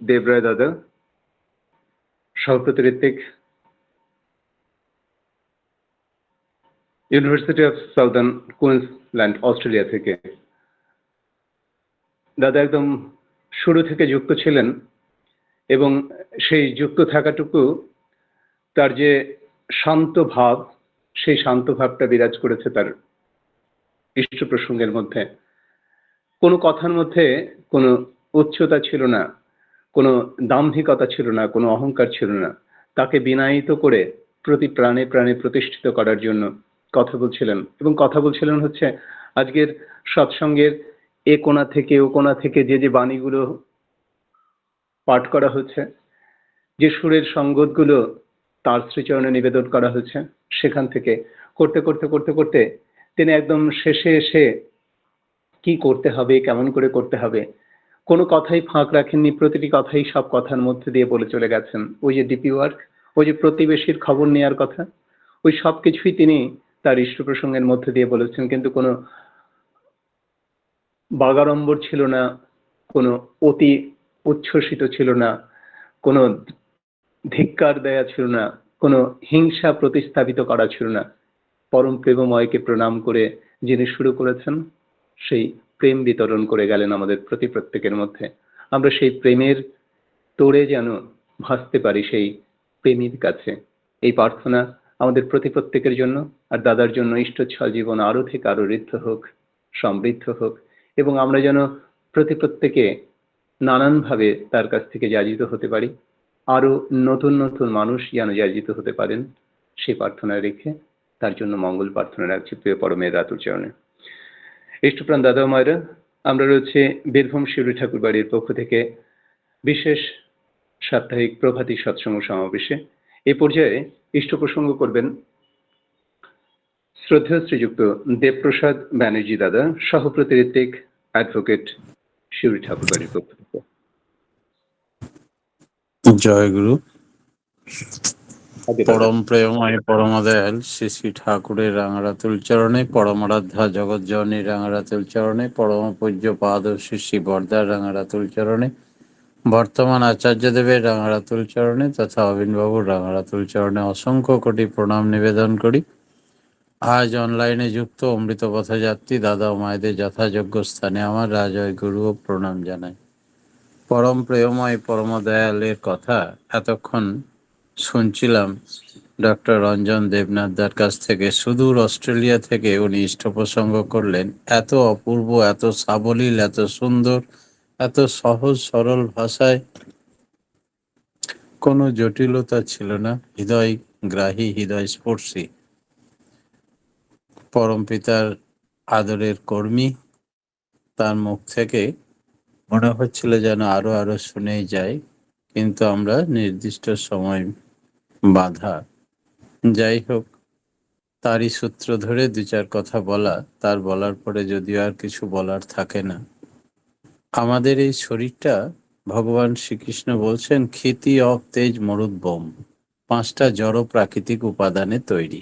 দেবরায় দাদা, সভাপতি Ritwik, University of Southern Queensland, Australia থেকে। দাদা একদম শুরু থেকে যুক্ত ছিলেন এবং সেই যুক্ত থাকাটুকু তার যে শান্ত ভাব, সেই শান্ত ভাবটা বিরাজ করেছে তার ইষ্ট প্রসঙ্গের মধ্যে। কোনো কথার মধ্যে কোনো উচ্চতা ছিল না, কোনো দাম্ভিকতা ছিল না, কোনো অহংকার ছিল না। তাকে বিনায়িত করে প্রতি প্রাণে প্রাণে প্রতিষ্ঠিত করার জন্য কথা বলছিলেন, এবং কথা বলছিলেন হচ্ছে আজকের সৎসঙ্গের এ কোণা থেকে ও কোণা থেকে যে যে বাণীগুলো পাঠ করা হচ্ছে, যে সুরের সঙ্গতগুলো তার শ্রীচরণে নিবেদন করা হচ্ছে, সেখান থেকে করতে করতে করতে করতে তিনি একদম শেষে এসে কি করতে হবে, কেমন করে করতে হবে, কোনো কথাই ফাঁক রাখেননি। প্রতিটি কথাই সব কথার মধ্যে দিয়ে বলে চলে গেছেন। ওই যে ডিপি ওয়ার্ক, ওই যে প্রতিবেশীর খবর নেওয়ার কথা, ওই সব কিছুই তিনি তার ইষ্ট প্রসঙ্গের মধ্যে দিয়ে বলেছেন। কিন্তু কোনো বাগাড়ম্বর ছিল না, কোনো অতি উচ্ছ্বসিত ছিল না, কোনো ধিক্কার দেয়া ছিল না, কোনো হিংসা প্রতিস্থাপিত করা ছিল না। পরম প্রেমময়কে প্রণাম করে যিনি শুরু করেছেন, সেই প্রেম বিতরণ করে গেলেন আমাদের প্রতি প্রত্যেকের মধ্যে। আমরা সেই প্রেমের তোড়ে যেন ভাসতে পারি সেই প্রেমীর কাছে। এই প্রার্থনা আমাদের প্রতি প্রত্যেকের জন্য, আর দাদার জন্য ইষ্টচ্ছল জীবন আরো থেকে আরো ঋদ্ধ হোক, সমৃদ্ধ হোক, এবং আমরা যেন প্রতি প্রত্যেকে নানানভাবে তার কাছ থেকে যাজিত হতে পারি। আরো নতুন নতুন মানুষ যেন যাজিত হতে পারেন, সেই প্রার্থনা রেখে তার জন্য মঙ্গল প্রার্থনা রাখছি প্রিয় পরমের রাতুল চরণে। ইষ্টপ্রাণ দাদা মায়েরা, আমরা রয়েছে বীরভূম শিউরি ঠাকুর বাড়ির পক্ষ থেকে বিশেষ সাপ্তাহিক প্রভাতী সৎসঙ্গ সমাবেশে এই পর্যায়ে ইষ্ট প্রসঙ্গ করবেন শ্রদ্ধেয় শ্রীযুক্ত দেবপ্রসাদ ব্যানার্জি দাদা, সহপ্রতি ঋত্বিক, অ্যাডভোকেট, শিউরি ঠাকুর বাড়ির পক্ষ থেকে। জয় গুরু। পরম প্রেমময় পরমদয়াল শ্রী শ্রী ঠাকুরের রাঙারাতুল চরণে, পরমারাধ্যা জগৎ জননী রাঙারাতুল চরণে, পরম পূজ্য পাদ শ্রী শ্রী বরদার রাঙারাতুল চরণে, বর্তমান আচার্যদেবের রাঙারাতুল চরণে তথা অবিনবাবুর রাঙারাতুল চরণে অসংখ্য কোটি প্রণাম নিবেদন করি। আজ অনলাইনে যুক্ত অমৃত পথযাত্রী দাদা ও মায়েদের যথাযোগ্য স্থানে আমার রাজয় গুরু ও প্রণাম জানাই। পরম প্রেমময় পরমদয়ালের কথা এতক্ষণ শুনছিলাম ডক্টর রঞ্জন দেবনাথদার কাছ থেকে। সুদূর অস্ট্রেলিয়া থেকে উনি ইষ্ট প্রসঙ্গ করলেন। এত অপূর্ব, এত সাবলীল, এত সুন্দর, এত সহজ সরল ভাষায়, কোনো জটিলতা ছিল না, হৃদয় গ্রাহী, হৃদয় স্পর্শী। পরম পিতার আদরের কর্মী, তার মুখ থেকে মনে হচ্ছিল যেন আরো আরো শুনেই যায়, কিন্তু আমরা নির্দিষ্ট সময় বাধা। যাই হোক, তারই সূত্র ধরে দু চার কথা বলা, তার বলার পরে যদিও আর কিছু বলার থাকে না। আমাদের এই শরীরটা ভগবান শ্রীকৃষ্ণ বলছেন ক্ষিতি অব তেজ মরুদ বোম, 5টা জড় প্রাকৃতিক উপাদানে তৈরি।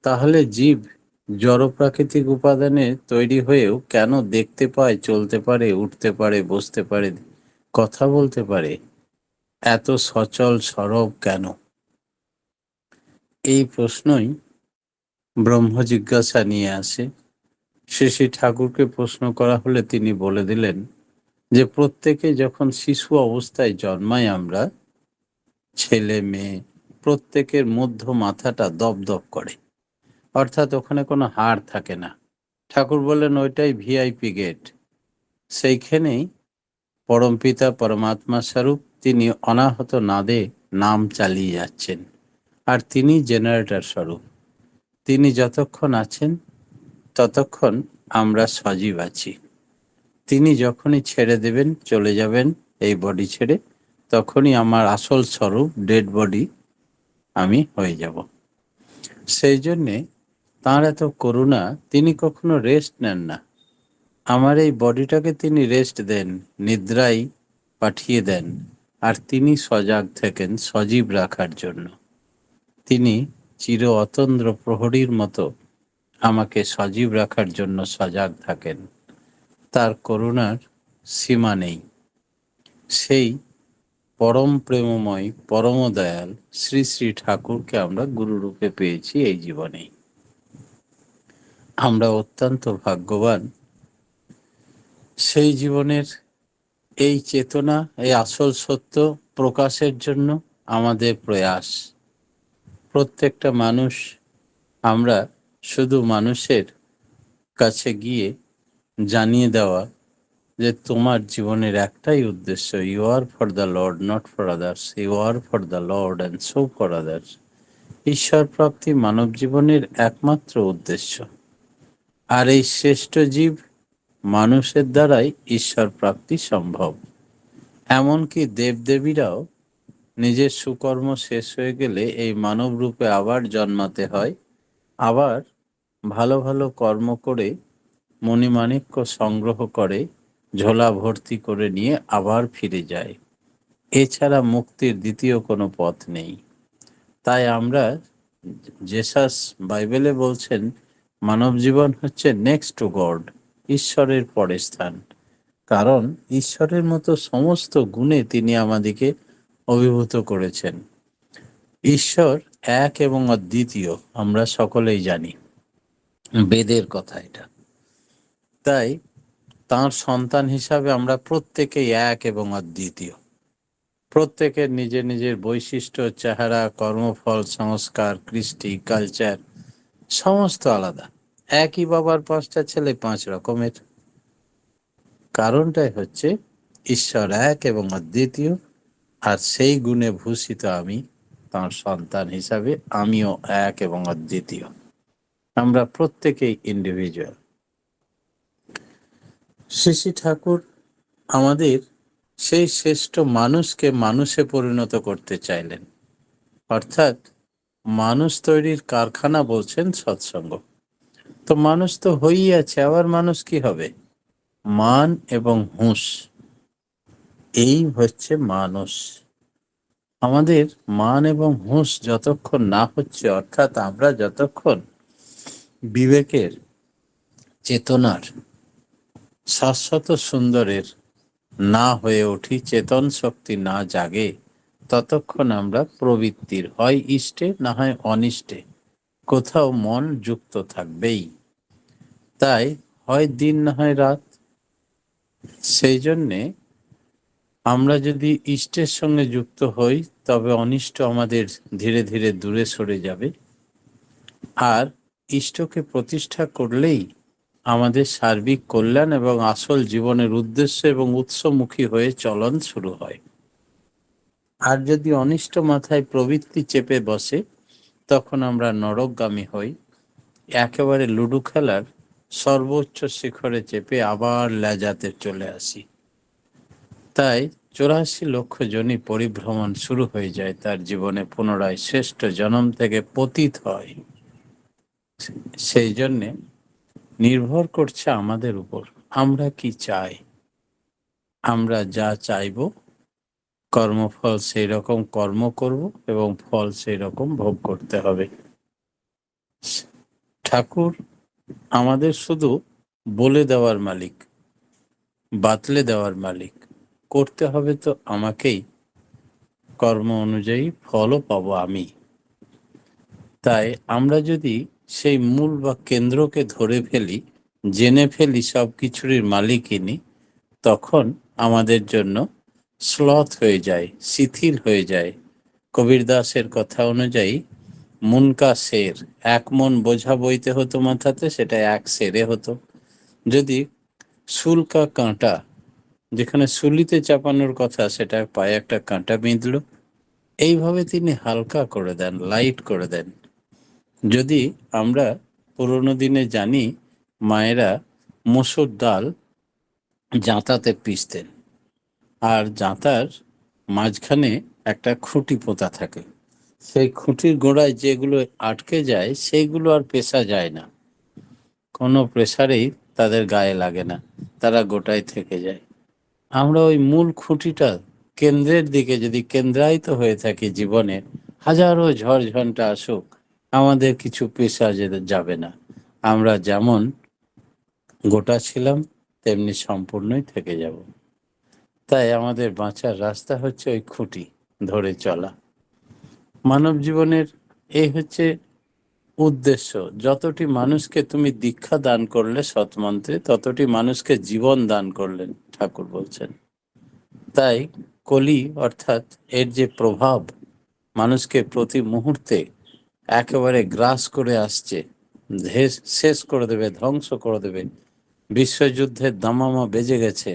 তাহলে জীব জড় প্রাকৃতিক উপাদানে তৈরি হয়েও কেন দেখতে পায়, চলতে পারে, উঠতে পারে, বসতে পারে, কথা বলতে পারে, এত সচল সরব কেন? এই প্রশ্নই ব্রহ্ম জিজ্ঞাসা নিয়ে আসে। শ্রী শ্রী ঠাকুরকে প্রশ্ন করা হলে তিনি বলে দিলেন যে প্রত্যেকে যখন শিশু অবস্থায় জন্মায়, আমরা ছেলে মেয়ে প্রত্যেকের মধ্য মাথাটা দপদপ করে, অর্থাৎ ওখানে কোনো হাড় থাকে না। ঠাকুর বললেন ওইটাই ভিআইপি গেট। সেইখানেই পরমপিতা পরমাত্মা স্বরূপ তিনি অনাহত নাদে নাম চালিয়ে যাচ্ছেন, আর তিনি জেনারেটর স্বরূপ। তিনি যতক্ষণ আছেন ততক্ষণ আমরা সজীব আছি। তিনি যখনই ছেড়ে দেবেন, চলে যাবেন এই বডি ছেড়ে, তখনই আমার আসল স্বরূপ ডেড বডি আমি হয়ে যাব। সেই জন্যে তাঁর এত করুণা, তিনি কখনো রেস্ট নেন না। আমার এই বডিটাকে তিনি রেস্ট দেন, নিদ্রায় পাঠিয়ে দেন, আর তিনি সজাগ থাকেন সজীব রাখার জন্য। তিনি চির অতন্দ্র প্রহরীর মতো আমাকে সজীব রাখার জন্য সজাগ থাকেন। তার করুণার সীমা নেই। সেই পরম প্রেমময় পরম দয়াল শ্রী শ্রী ঠাকুরকে আমরা গুরুরূপে পেয়েছি এই জীবনেই। আমরা অত্যন্ত ভাগ্যবান। সেই জীবনের এই চেতনা, এই আসল সত্য প্রকাশের জন্য আমাদের প্রয়াস। প্রত্যেকটা মানুষ, আমরা শুধু মানুষের কাছে গিয়ে জানিয়ে দেওয়া যে তোমার জীবনের একটাই উদ্দেশ্য, you are for the Lord, not for others, you are for the Lord and so for others. ঈশ্বর প্রাপ্তি মানব জীবনের একমাত্র উদ্দেশ্য। আর এই শ্রেষ্ঠ জীব মানুষের দ্বারাই ঈশ্বর প্রাপ্তি সম্ভব। এমনকি দেবদেবীরাও নিজের সুকর্ম শেষ হয়ে গেলে এই মানব রূপে আবার জন্মাতে হয়, আবার ভালো ভালো কর্ম করে মণিমাণিক্য সংগ্রহ করে ঝোলা ভর্তি করে নিয়ে আবার ফিরে যায়। এছাড়া মুক্তির দ্বিতীয় কোনো পথ নেই। তাই আমরা, জেসাস বাইবেলে বলছেন, মানব জীবন হচ্ছে নেক্সট টু গড, ঈশ্বরের পরের স্থান। কারণ ঈশ্বরের মতো সমস্ত গুণে তিনি আমাদেরকে অভিভূত করেছেন। ঈশ্বর এক এবং অদ্বিতীয়, আমরা সকলেই জানি, বেদের কথা এটা। তাই তাঁর সন্তান হিসাবে আমরা প্রত্যেকেই এক এবং অদ্বিতীয়। প্রত্যেকের নিজের নিজের বৈশিষ্ট্য, চেহারা, কর্মফল, সংস্কার, কৃষ্টি, কালচার সমস্ত আলাদা। একই বাবার 5টা ছেলে 5 রকমের। কারণটাই হচ্ছে ঈশ্বর এক এবং অদ্বিতীয়, আর সেই গুণে ভূষিত আমি তাঁর সন্তান হিসাবে আমিও এক এবং অদ্বিতীয়। আমরা প্রত্যেকেই ইন্ডিভিজুয়াল। শ্রী শ্রী ঠাকুর আমাদের সেই শ্রেষ্ঠ মানুষকে মানুষে পরিণত করতে চাইলেন। অর্থাৎ মানুষ তৈরির কারখানা বলছেন সৎসঙ্গ। তো মানুষ তো হয়েই আছে, আবার মানুষ কি হবে? মান এবং হুঁশ, এই হচ্ছে মানুষ। আমাদের মান এবং হুঁশ যতক্ষণ না হচ্ছে, অর্থাৎ আমরা যতক্ষণ বিবেকের, চেতনার, শাশ্বত সুন্দরের না হয়ে উঠি, চেতন শক্তি না জাগে, ততক্ষণ আমরা প্রবৃত্তির হয় ইষ্টে না হয় অনিষ্টে কোথাও মন যুক্ত থাকবেই। তাই হয় দিন না হয় রাত। সেই জন্যে আমরা যদি ইষ্টের সঙ্গে যুক্ত হই, তবে অনিষ্ট আমাদের ধীরে ধীরে দূরে সরে যাবে। আর ইষ্টকে প্রতিষ্ঠা করলেই আমাদের সার্বিক কল্যাণ এবং আসল জীবনের উদ্দেশ্য এবং উৎসমুখী হয়ে চলন শুরু হয়। আর যদি অনিষ্ট মাথায় প্রবৃত্তি চেপে বসে, তখন আমরা নরকগামী হই, একেবারে লুডো খেলার সর্বোচ্চ শিখরে চেপে আবার লেজাতে চলে আসি। তাই 84 লক্ষ জনই পরিভ্রমণ শুরু হয়ে যায় তার জীবনে, পুনরায় শ্রেষ্ঠ জন্ম থেকে পতিত হয়। সেই জন্যে নির্ভর করছে আমাদের উপর, আমরা কি চাই। আমরা যা চাইব, কর্মফল সেই রকম কর্ম করব এবং ফল সেই রকম ভোগ করতে হবে। ঠাকুর আমাদের শুধু বলে দেওয়ার মালিক, বাতলে দেওয়ার মালিক। করতে হবে তো আমাকেই, কর্ম অনুযায়ী ফলও পাবো আমি। তাই আমরা যদি সেই মূল বা কেন্দ্রকে ধরে ফেলি, জেনে ফেলি সব কিছুরই মালিক ইনি, তখন আমাদের জন্য স্লথ হয়ে যায়, শিথিল হয়ে যায়। কবীর দাসের কথা অনুযায়ী মন কা শের, এক মন বোঝা বইতে হতো মাথাতে, সেটা এক সেরে হতো। যদি শুল কা কাঁটা, যেখানে শুলিতে চাপানোর কথা, সেটা পায়ে একটা কাঁটা বিঁধল। এইভাবে তিনি হালকা করে দেন, লাইট করে দেন। যদি আমরা পুরোনো দিনে জানি, মায়েরা মসুর ডাল জাঁতাতে পিষতেন, আর জাঁতার মাঝখানে একটা খুঁটি পোঁতা থাকে। সেই খুঁটির গোড়ায় যেগুলো আটকে যায়, সেইগুলো আর পেশা যায় না, কোনো প্রেসারেই তাদের গায়ে লাগে না, তারা গোটায় থেকে যায়। আমরা ওই মূল খুঁটিটা কেন্দ্রের দিকে যদি কেন্দ্রায়িত হয়ে থাকি জীবনে, হাজারো ঝড় ঝঞ্ঝা আসুক, আমাদের কিছু পেশা যেতে যাবে না। আমরা যেমন গোটা ছিলাম তেমনি সম্পূর্ণই থেকে যাব। তাই আমাদের বাঁচার রাস্তা হচ্ছে ওই খুঁটি ধরে চলা। মানব জীবনের এই হচ্ছে উদ্দেশ্য। যতটি মানুষকে তুমি দীক্ষা দান করলে সৎমন্ত্রে, ততটি মানুষকে জীবন দান করলেন ঠাকুর বলছেন। তাই কলি অর্থাৎ এর যে প্রভাব মানুষকে প্রতি মুহূর্তে একেবারে গ্রাস করে আসছে, শেষ করে দেবে, ধ্বংস করে দেবে। বিশ্বযুদ্ধের দামামা বেজে গেছে,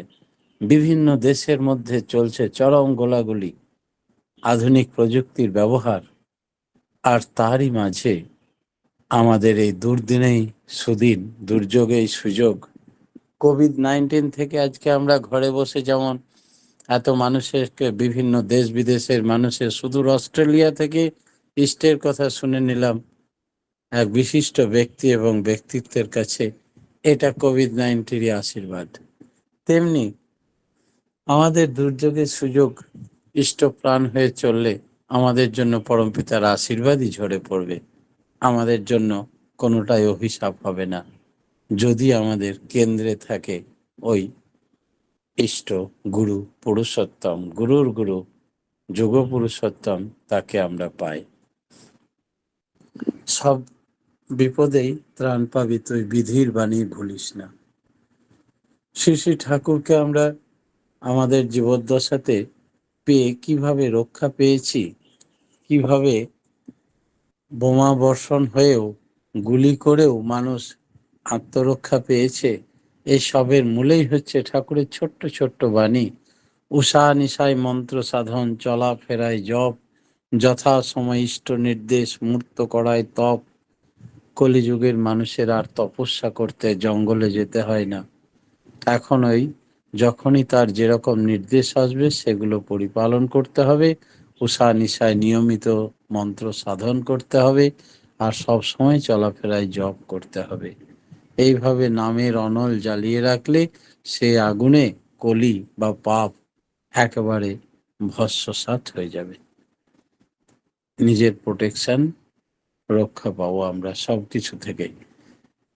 বিভিন্ন দেশের মধ্যে চলছে চরম গোলাগুলি, আধুনিক প্রযুক্তির ব্যবহার, আর তারই মাঝে আমাদের এই দুর্দিনেই সুদিন, দুর্যোগেই সুযোগ। কোভিড-19 থেকে আজকে আমরা ঘরে বসে যেমন এত মানুষেরকে, বিভিন্ন দেশ বিদেশের মানুষের, সুদূর অস্ট্রেলিয়া থেকে ইস্টের কথা শুনে নিলাম এক বিশিষ্ট ব্যক্তি এবং ব্যক্তিত্বের কাছে, এটা কোভিড-19 আশীর্বাদ। তেমনি আমাদের দুর্যোগের সুযোগ ইষ্টপ্রাণ হয়ে চললে আমাদের জন্য পরমপিতার আশীর্বাদই ঝরে পড়বে। আমাদের জন্য কোনোটাই অভিশাপ হবে না, যদি আমাদের কেন্দ্রে থাকে ওই ইষ্ট গুরু পুরুষোত্তম, গুরুর গুরু যোগ পুরুষোত্তম, তাকে আমরা পাই। সব বিপদেই ত্রাণ পাবি তুই, বিধির বাণী ভুলিস না। শ্রী শ্রী ঠাকুরকে আমরা আমাদের জীবদ্দশাতে পেয়ে কিভাবে রক্ষা পেয়েছি, কিভাবে বোমা বর্ষণ হয়েও, গুলি করেও মানুষ আত্মরক্ষা পেয়েছে, এই সবের মূলেই হচ্ছে ঠাকুরের ছোট্ট ছোট্ট বাণী। উষা নিশায় মন্ত্র সাধন, চলা ফেরায় জপ, যথা সময় ইষ্ট নির্দেশ, মূর্ত করায় তপ। কলিযুগের মানুষের আর তপস্যা করতে জঙ্গলে যেতে হয় না। এখন ওই যখনই তার যেরকম নির্দেশ আসবে সেগুলো পরিপালন করতে হবে, উষা নিশায় নিয়মিত মন্ত্র সাধন করতে হবে, আর সব সময় চলাফেরায় জপ করতে হবে। এইভাবে নামের অনল জ্বালিয়ে রাখলে সে আগুনে কলি বা পাপ একেবারে ভস্মসাৎ হয়ে যাবে। নিজের প্রোটেকশন, রক্ষা পাবো আমরা সব কিছু থেকেই।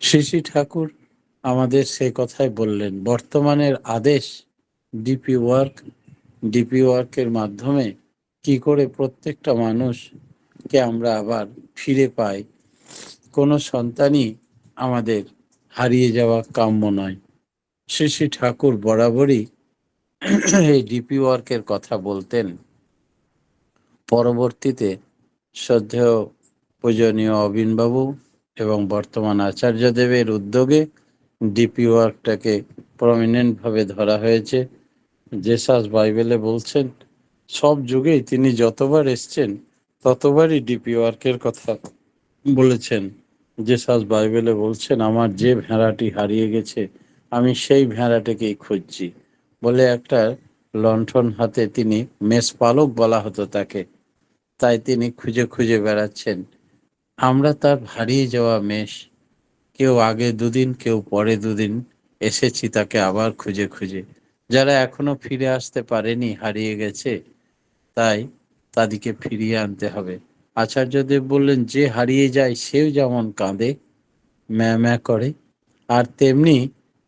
শ্রী শ্রী ঠাকুর আমাদের সেই কথাই বললেন। বর্তমানের আদেশ ডিপি ওয়ার্কের মাধ্যমে কি করে প্রত্যেকটা মানুষকে আমরা আবার ফিরে পাই। কোনো সন্তানই আমাদের হারিয়ে যাওয়া কাম্য নয়। শ্রী শ্রী ঠাকুর বরাবরই এই ডিপি ওয়ার্কের কথা বলতেন। পরবর্তীতে শ্রদ্ধেয় পূজনীয় অবিনবাবু এবং বর্তমান আচার্যদেবের উদ্যোগে ডিপি ওয়ার্কটাকে প্রমিনেন্টভাবে ধরা হয়েছে। জেসাস বাইবেলে বলছেন, সব যুগেই তিনি যতবার এসছেন ততবারই ডিপি ওয়ার্কের কথা বলেছেন। জেসাস বাইবেলে বলছেন, আমার যে ভেড়াটি হারিয়ে গেছে আমি সেই ভেড়াটিকেই খুঁজছি বলে একটা লণ্ঠন হাতে, তিনি মেষপালক বলা হতো তাকে, তাই তিনি খুঁজে খুঁজে বেড়াচ্ছেন। আমরা তার হারিয়ে যাওয়া মেষ, কেউ আগে দুদিন কেউ পরে দুদিন এসেছি তাকে আবার খুঁজে খুঁজে। যারা এখনো ফিরে আসতে পারেনি, হারিয়ে গেছে, তাই তাদেরকে ফিরিয়ে আনতে হবে। আচার্যদেব বললেন, যে হারিয়ে যায় সেও যেমন কাঁদে, ম্যা ম্যা করে, আর তেমনি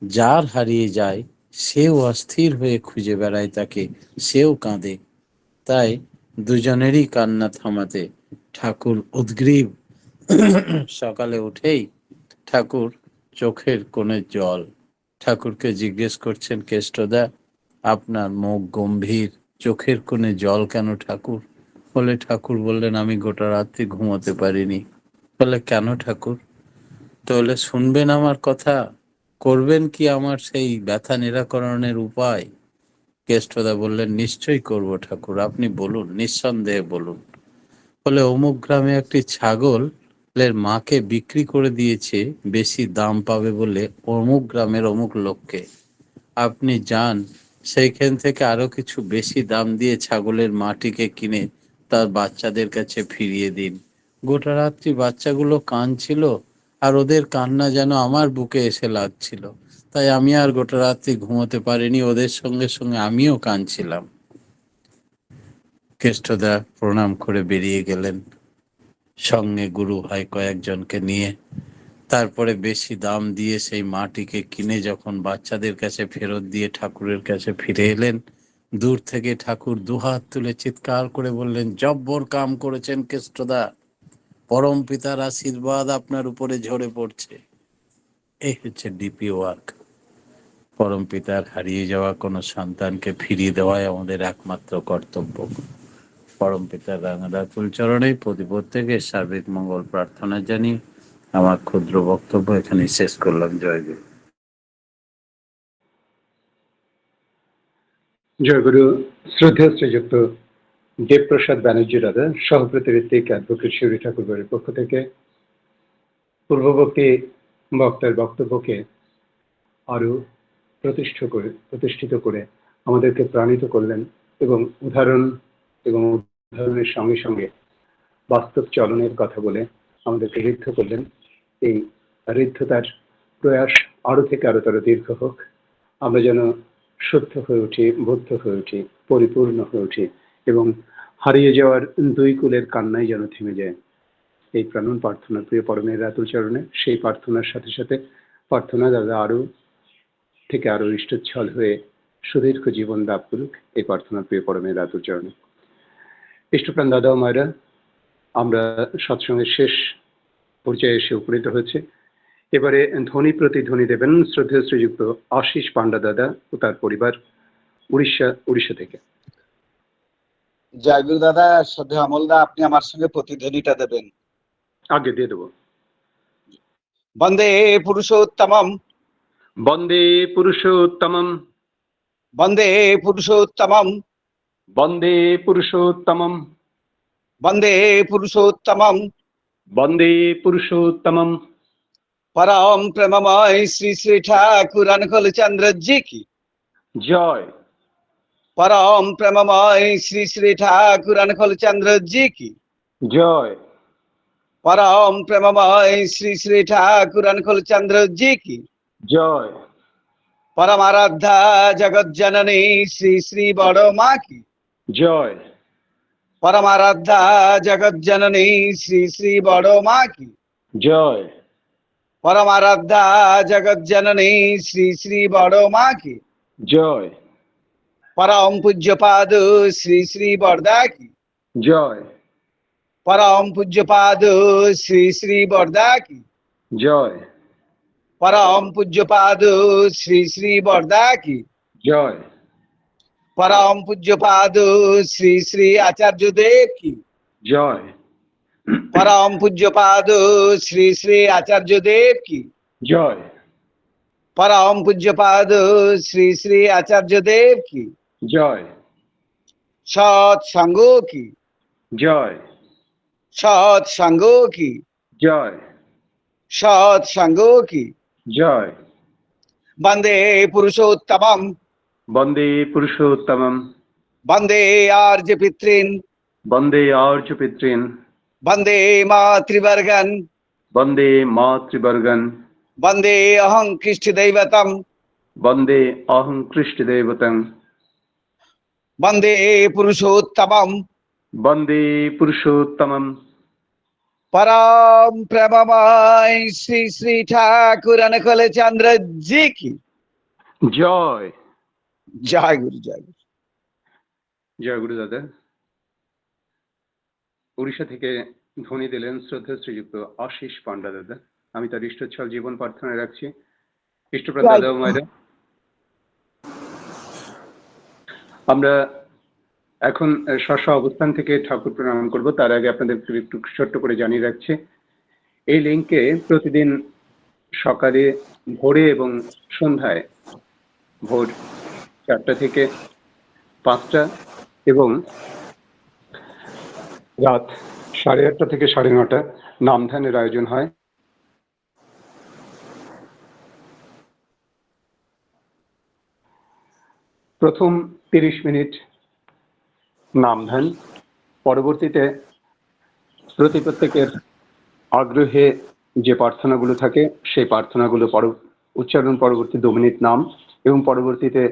যার হারিয়ে যায় সেও অস্থির হয়ে খুঁজে বেড়ায় তাকে, সেও কাঁদে। তাই দুজনেরই কান্না থামাতে ঠাকুর উদ্গ্রীব। সকালে উঠেই ঠাকুর চোখের কোণে জল। ঠাকুরকে জিজ্ঞেস করছেন কেষ্টদা, আপনার মুখ গম্ভীর, চোখের কোণে জল কেন ঠাকুর? বলে ঠাকুর বললেন, আমি গোটা রাত্রি ঘুমোতে পারিনি। বলে কেন ঠাকুর? তাহলে শুনবেন আমার কথা, করবেন কি আমার সেই ব্যথা নিরাকরণের উপায়? কেষ্টদা বললেন, নিশ্চয়ই করব ঠাকুর, আপনি বলুন, নিঃসন্দেহে বলুন। বলে অমুক গ্রামে একটি ছাগলের মাকে বিক্রি করে দিয়েছে বেশি দাম পাবে বলে অমুক গ্রামের অমুক লোককে। আপনি যান, সেইখান থেকে আরো কিছু বেশি দাম দিয়ে ছাগলের মাটিকে কিনে তার বাচ্চাদের কাছে ফিরিয়ে দিন। গোটা রাত্রি বাচ্চাগুলো কাঁদছিল, আর ওদের কান্না যেন আমার বুকে এসে লাগছিল। তাই আমি আর গোটা রাত্রি ঘুমোতে পারিনি, ওদের সঙ্গে সঙ্গে আমিও কাঁদছিলাম। কেষ্টদা প্রণাম করে বেরিয়ে গেলেন, সঙ্গে গুরু ভাই কয়েকজনকে নিয়ে। তারপরে বেশি দাম দিয়ে সেই মাটিকে কিনে যখন বাচ্চাদের কাছে ফেরত দিয়ে ঠাকুরের কাছে ফিরে এলেন, দূর থেকে ঠাকুর দুহাত তুলে চিৎকার করে বললেন, জব্বর কাম করেছেন কেষ্টদা, পরম পিতার আশীর্বাদ আপনার উপরে ঝরে পড়ছে। এই হচ্ছে ডিপি ওয়ার্ক। পরম পিতার হারিয়ে যাওয়া কোনো সন্তানকে ফিরিয়ে দেওয়াই আমাদের একমাত্র কর্তব্য। পরম পিতার রাঙারাতুল চরণে প্রত্যেকে সার্বিক মঙ্গল প্রার্থনা জানিয়ে আমার ক্ষুদ্র বক্তব্য এখানে শেষ করলাম। জয় গুরু। জয়গুরু। শ্রদ্ধেয় শ্রীযুক্ত দেবপ্রসাদ ব্যানার্জি দাদা, সহপ্রতিনিধিক অ্যাডভোকেট শিউরি ঠাকুরের পক্ষ থেকে পূর্ববর্তী বক্তার বক্তব্যকে আরো প্রতিষ্ঠিত করে আমাদেরকে প্রাণিত করলেন এবং উদাহরণের সঙ্গে সঙ্গে বাস্তব চলনের কথা বলে আমাদেরকে ঋদ্ধ করলেন। এই ঋদ্ধতার প্রয়াস আরো থেকে আরোতর দীর্ঘ হোক, আমরা যেন শুদ্ধ হয়ে উঠি, বুদ্ধ হয়ে উঠি, পরিপূর্ণ হয়ে উঠি এবং হারিয়ে যাওয়ার দুই কুলের কান্নাই যেন থেমে যায়। এই প্রাণন প্রার্থনা প্রিয় পরমের রাতুল চরণে। সেই প্রার্থনার সাথে সাথে প্রার্থনা দাদা আরো থেকে আরো ইষ্টচ্ছল হয়ে সুদীর্ঘ জীবন লাভ করুক, এই প্রার্থনা প্রিয় পরমের রাতুল চরণে। ইষ্টপ্রাণ দাদা ও মায়েরা, আমরা সৎসঙ্গের শেষ পর্যায়ে এসে উপনীত হয়েছে। এবারে ধ্বনি প্রতিধ্বনি দেবেন শ্রদ্ধেয় শ্রীযুক্ত আশিস পান্ডা দাদা ও তার পরিবার, উড়িষ্যা থেকে। জয়গুরু দাদা, শ্রদ্ধেয় অমলদা, আপনি আমার সঙ্গে প্রতিধ্বনিটা দেবেন। আগে দিয়ে দেবো। বন্দে পুরুষোত্তমম, বন্দে পুরুষোত্তমম, বন্দে পুরুষোত্তমম, বন্দে পুরুষোত্তমম, বন্দে পুরুষোত্তমম, বন্দে পুরুষোত্তমম। পরম প্রেমময় শ্রী শ্রী ঠাকুর অনুকূল চন্দ্র জি কি জয়। পরম প্রেমময় শ্রী শ্রী ঠাকুর অনুকূল চন্দ্র জি কি জয়। পরম প্রেমময় শ্রী শ্রী ঠাকুর অনুকূল চন্দ্র জি কি জয়। পরম আরাধ্যা জগৎ জননী শ্রী শ্রী বড় মা কি জয়। পরম আরাধ্যা জগৎ জননী শ্রী শ্রী বড় মা কি জয়। পরম আরাধ্যা জগৎ জননী শ্রী শ্রী বড় মা কি জয়। পরম পূজ্যপাদ শ্রী শ্রী বরদা কি জয়। পরম পূজ্যপাদ শ্রী শ্রী বরদা কি জয়। পরম পূজ্যপাদ শ্রী শ্রী বরদা কি জয়। পরম পূজ্যপাদ শ্রী শ্রী আচার্য দেব কি জয়। পরম পূজ্যপাদ শ্রী শ্রী আচার্য দেব কি জয়। পরম পূজ্যপাদ শ্রী শ্রী আচার্য দেব কি জয়। সৎসঙ্গ কি জয়। সৎসঙ্গ কি জয়। সৎসঙ্গ কি জয়। বন্দে পুরুষোত্তমম, বন্দে পুরুষোত্তমম, বন্দে আর্য পিতৃন, বন্দে আর্য পিতৃন, বন্দে মাতৃবর্গন, বন্দে মাতৃবর্গন, বন্দে অহং খ্রিষ্ট দৈবতম, বন্দে অহং কৃষ্ট দেবতং, বন্দে পুরুষোত্তমম, বন্দে পুরুষোত্তমম। পরম প্রেমময় শ্রী শ্রী ঠাকুর অনুকূল চন্দ্র জি কি জয়। জয় গুরু, জয় গুরু। জয় গুরু দাদা। উড়িষ্যা থেকে ধ্বনি দিলেন শ্রদ্ধা শ্রীযুক্ত আশিস পান্ডা দাদা। আমি তার ইষ্টচ্ছল জীবন প্রার্থনায় রাখছি। ইষ্টপ্রাণ দাদা ও মায়েরা, আমরা এখন স্ব অবস্থান থেকে ঠাকুর প্রণাম করব। তার আগে আপনাদেরকে একটু ছোট্ট করে জানিয়ে রাখছি, এই লিঙ্কে প্রতিদিন সকালে, ভোরে এবং সন্ধ্যায়, ভোর 4টা থেকে 5টা এবং রাত 8:30 থেকে 9:30 নামধ্যানের আয়োজন হয়। প্রথম 30 মিনিট নামধ্যান, পরবর্তীতে প্রত্যেকের আগ্রহে যে প্রার্থনাগুলো থাকে সেই প্রার্থনাগুলো উচ্চারণ, পরবর্তী 2 মিনিট নাম এবং পরবর্তীতে